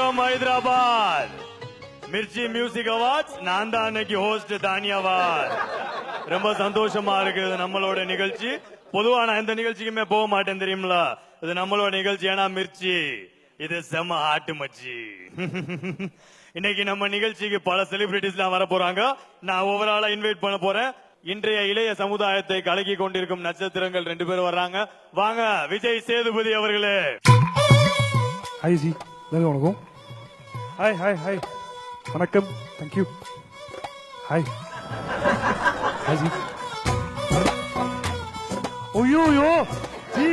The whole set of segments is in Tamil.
வணக்கம் ஹைதராபாத். மிர்ச்சி மியூசிக் அவார்ட்ஸ் நான் தான் அன்னைக்கு ஹோஸ்ட் தானியாவார். ரொம்ப சந்தோஷமா இருக்குது நம்மளோட நிகழ்ச்சி. பொதுவா நான் எந்த நிகழ்ச்சிக்குமே போக மாட்டேன் தெரியுங்களா. இது நம்மளோட நிகழ்ச்சி. ஏன்னா மிர்ச்சி இது செம ஆட்டு மச்சி. இன்னைக்கு நம்ம நிகழ்ச்சிக்கு பல செலிபிரிட்டிஸ் எல்லாம் வர போறாங்க. நான் ஓவராலா இன்வைட் பண்ண போறேன். இன்றைய இளைய சமுதாயத்தை கலக்கி கொண்டிருக்கும் நட்சத்திரங்கள் 2 பேர் வர்றாங்க. வாங்க விஜய் சேதுபதி அவர்களே. ஹாய் ஜி, வணக்கம். ஹாய் ஹாய் ஹாய், வணக்கம், தேங்க்யூ. Hi hi G. ஐயோ ஜி,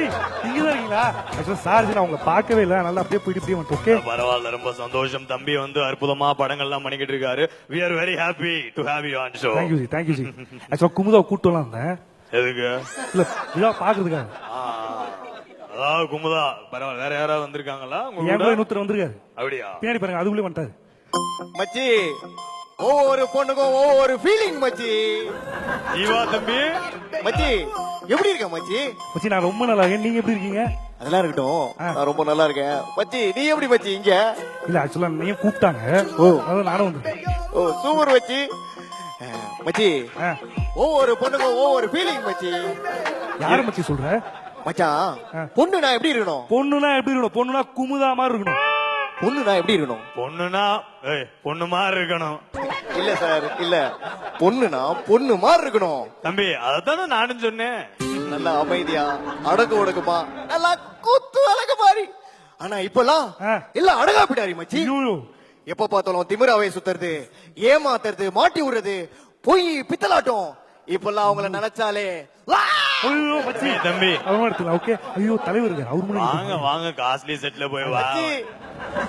நீங்க தான் இருக்கீங்களா? ஆக்சுவலா சார் ஜி, நான் உங்களை பார்க்கவே இல்லை. நல்லா அப்படியே போயிட்டு இப்படியே வந்துட்டு. ஓகே, பரவாயில்ல, ரொம்ப சந்தோஷம். தம்பி வந்து அற்புதமா படங்கள்லாம் பண்ணிக்கிட்டு இருக்காரு. we are very happy to have you on show. Thank you G, thank you G. ஆக்சுவலா குமுதா கூட்டம்லாம் இருந்தேன். எதுக்கு? இல்ல விழா பாக்குறதுக்காக. அதாவது குமுதா பரவாயில்ல. வேற யாராவது வந்திருக்காங்களா? என் கூட இன்னொருத்தர் வந்திருக்காரு. அப்படியா? பின்னாடி பாருங்க, அதுக்குள்ளே வந்துட்டாரு. மச்சி, ஒவ்வொரு பொண்ணுக்கும் ஒவ்வொரு ஃபீலிங் மச்சி. ஜீவா தம்பி, மச்சி எப்படி இருக்க மச்சி? மச்சி நான் ரொம்ப நல்லா இருக்கேன். நீங்க எப்படி இருக்கீங்க? அதெல்லாம் இருக்கட்டும், நான் ரொம்ப நல்லா இருக்கேன். மச்சி நீ எப்படி மச்சி? இங்க இல்ல ஆக்சுவலா நீங்க கூப்பிட்டாங்க. அதான் நானும் வந்துட்டேன். ஓ சூப்பர் மச்சி. மச்சி ஒவ்வொரு பொண்ணுக்கும் ஒவ்வொரு ஃபீலிங் மச்சி. யார மச்சி சொல்ற? மச்சான், பொண்ணுனா எப்படி இருக்கணும்? பொண்ணுனா எப்படி இருக்கணும்? பொண்ணுனா குமுதா மாதிரி இருக்கணும். பொண்ணுனா எப்படி இருக்கணும்? பொண்ணுனா பொண்ணு மாதிரி இருக்கணும். இல்ல சார், இல்ல, பொண்ணுனா பொண்ணு மாதிரி இருக்கணும். தம்பி அதானே நானும் சொன்னேன். நல்லா அமைதியா அடக்கு ஒடுக்குமா, நல்லா கூத்து அழகு மாதிரி. ஆனா இப்பெல்லாம் எல்லாம் அடகா பிடாரி மச்சி. எப்ப பார்த்தாலும் திமிராவே சுத்துறது, ஏமாத்துறது, மாட்டி விடுறது, பொய் பித்தலாட்டம். இப்பெல்லாம் அவங்கள நினைச்சாலே தம்பி ஓகே. ஐயோ தலைவர் இருக்காரு, அவர் முன்னாடி வாங்க வாங்க, காஸ்ட்லி செட்ல போய் வா.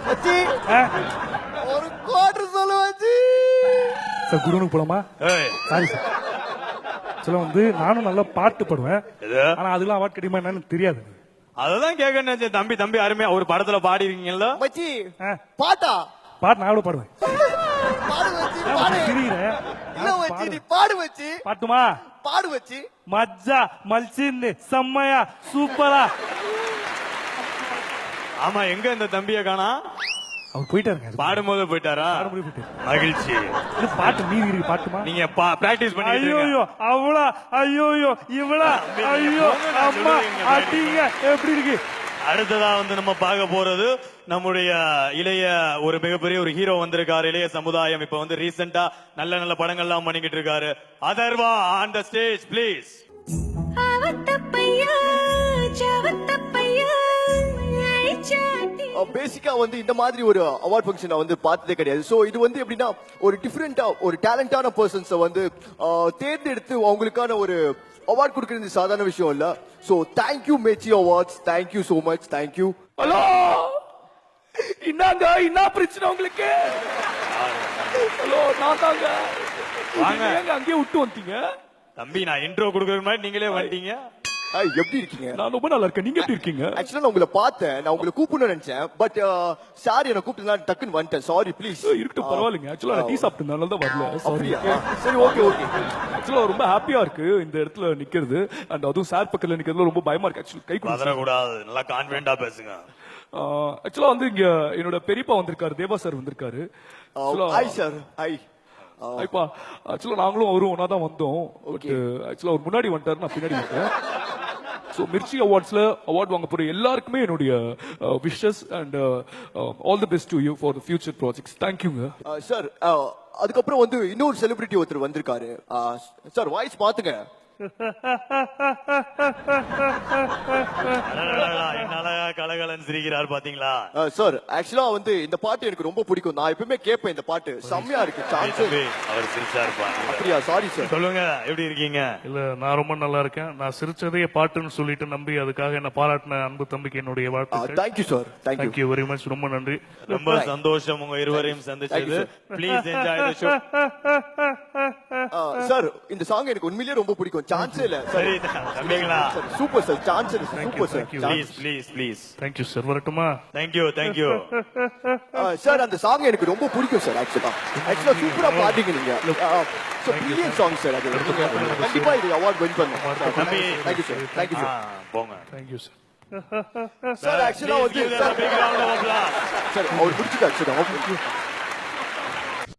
மச்சி ஒரு குவார்டர் சொல்லு மச்சி. சார் குடோனுக்கு போலாமா? Sorry sir. சொல்ல வந்து நானும் நல்லா பாட்டு பாடுவேன். ஆனா அதெல்லாம் அவார்ட் கிடைக்குமா என்னன்னு தெரியாது. அததான் கேட்க தம்பி. தம்பி அருமையா ஒரு படத்துல பாடி இருக்கீங்கல்ல மச்சி. பாட்டா? பாட்டு நான் எவ்வளவு பாடுவேன். பாடு மச்சி, பாடு. தெரியுறேன். இல்ல மச்சி, நீ பாடு மச்சி. பாட்டுமா? பாடு மச்சி. மஜ்ஜா மல்சின்னு செம்மையா சூப்பரா. ஆமா, எங்க இந்த தம்பிய காணா? அவர் போயிட்டாருங்க. பாடும்போது போயிட்டாரா? மகிழ்ச்சி. பாட்டு மீதி இருக்கு. பாட்டுமா? நீங்க பிராக்டிஸ் பண்ணி. ஐயோ அவளா, ஐயோ இவளா, ஐயோ அம்மா அடிங்க. எப்படி இருக்கு? அடுத்ததா வந்து நம்ம பார்க்க போறது நம்முடைய இளைய ஒரு மிகப்பெரிய ஒரு ஹீரோ வந்திருக்காரு. இளைய சமுதாயம் இப்ப வந்து ரீசெண்டா நல்ல நல்ல படங்கள்லாம் பண்ணிக்கிட்டு இருக்காரு. Atharva on the stage please. பேசிக்கா வந்து இந்த மாதிரி ஒரு அவார்ட் ஃபங்க்ஷன் வந்து பார்த்ததே கிடையாது. சோ இது வந்து எப்படின்னா ஒரு டிஃபரெண்டா ஒரு டேலண்டான பர்சன்ஸ் வந்து தேர்ந்தெடுத்து அவங்களுக்கான ஒரு அவார்ட் கொடுக்கிறது சாதாரண விஷயம் இல்ல. So thank you match awards, thank you so much, thank you. Hello, என்ன பிரச்சனை உங்களுக்கு? ஹலோ, நான் தாங்க. வாங்க, அங்கேயே விட்டு வந்துட்டீங்க. தம்பி நான் இன்ட்ரோ கொடுக்கற மாதிரி நீங்களே வந்துட்டீங்க. எப்படி இருக்கீங்க? நான் ரொம்ப நல்லா இருக்கேன். நீங்க எப்படி இருக்கீங்க? ஆக்சுவலா நான் உங்களை பார்த்தேன், நான் உங்களை கூப்பிடணும்னு நினைச்சேன். பட் சாரி, என்ன கூப்பிட்டு டக்குன்னு வந்துட்டேன். Sorry please. இருக்கட்டும், பரவாயில்லைங்க. ஆக்சுவலா நான் டீ சாப்பிட்டதுனால தான் வரல. சாரி. சரி, ஓகே ஓகே. ஆக்சுவலா ரொம்ப ஹாப்பியா இருக்கு இந்த இடத்துல நிக்கிறது. அண்ட் அதுவும் சார் பக்கத்துல நிக்கிறதுல ரொம்ப பயமா இருக்கு. ஆக்சுவலி கை பதற கூடாது, நல்லா கான்ஃபிடென்ட்டா பேசுங்க. ஆக்சுவலா வந்து இங்க என்னோட பெரியப்பா வந்திருக்காரு, தேவா சார் வந்திருக்காரு. Hi sir. ஹாய். ஐப்பா, ஆக்சுவலா நாங்களும் அவரும் ஒன்னா தான் வந்தோம். ஆக்சுவலா அவர் முன்னாடி வந்துட்டாரு, நான் பின்னாடி வந்தேன். ஸோ மிர்ச்சி அவார்ட்ஸ்ல அவார்ட் வாங்க போற எல்லாருக்குமே என்னுடைய wishes and all the best to you for the future projects. தேங்க்யூங்க சார். அதுக்கப்புறம் வந்து இன்னொரு செலிபிரிட்டி ஒருத்தர் வந்திருக்காரு. சார் வாய்ஸ் பாத்துங்க. கலகலன் சிரிக்கிறார் பாத்தீங்களா? சார் ஆக்சுவலா வந்து இந்த பாட்டு எனக்கு ரொம்ப பிடிக்கும். நான் எப்பவுமே கேட்பேன் இந்த பாட்டு. செம்மையா இருக்கு. சான்ஸ் அவர் சிரிச்சா இருப்பார். அப்படியா? Sorry sir. சொல்லுங்க, எப்படி இருக்கீங்க? இல்ல, நான் ரொம்ப நல்லா இருக்கேன். நான் சிரிச்சதே பாட்டுன்னு சொல்லிட்டு நம்பி அதுக்காக என்ன பாராட்டின அன்பு தம்பிக்கு என்னுடைய வாழ்த்துக்கள். Thank you sir. Thank you very much. ரொம்ப நன்றி. ரொம்ப சந்தோஷம் உங்க இருவரையும் சந்திச்சது. Please enjoy the show. Sir இந்த சாங் எனக்கு உண்மையிலேயே ரொம்ப பிடிக்கும். சான்ஸே இல்ல. சரி தம்பிங்களா, super sir. Chance super sir. Please please please. Thank you sir. வரட்டுமா? Thank you thank you. சார் அந்த சாங் எனக்கு ரொம்ப பிடிக்கும் சார். ஆக்சுவலா சூப்பரா பாத்தீங்க நீங்க. So brilliant song sir. அது கண்டிப்பா இது அவார்ட் வின் பண்ணுங்க. தம்பி தேங்க்யூ சார். Thank you sir. போங்க. Thank you sir. சார் ஆக்சுவலா Please வந்து give them a big round of applause. Sir அவர் முடிச்சுட்டு ஆக்சுவலா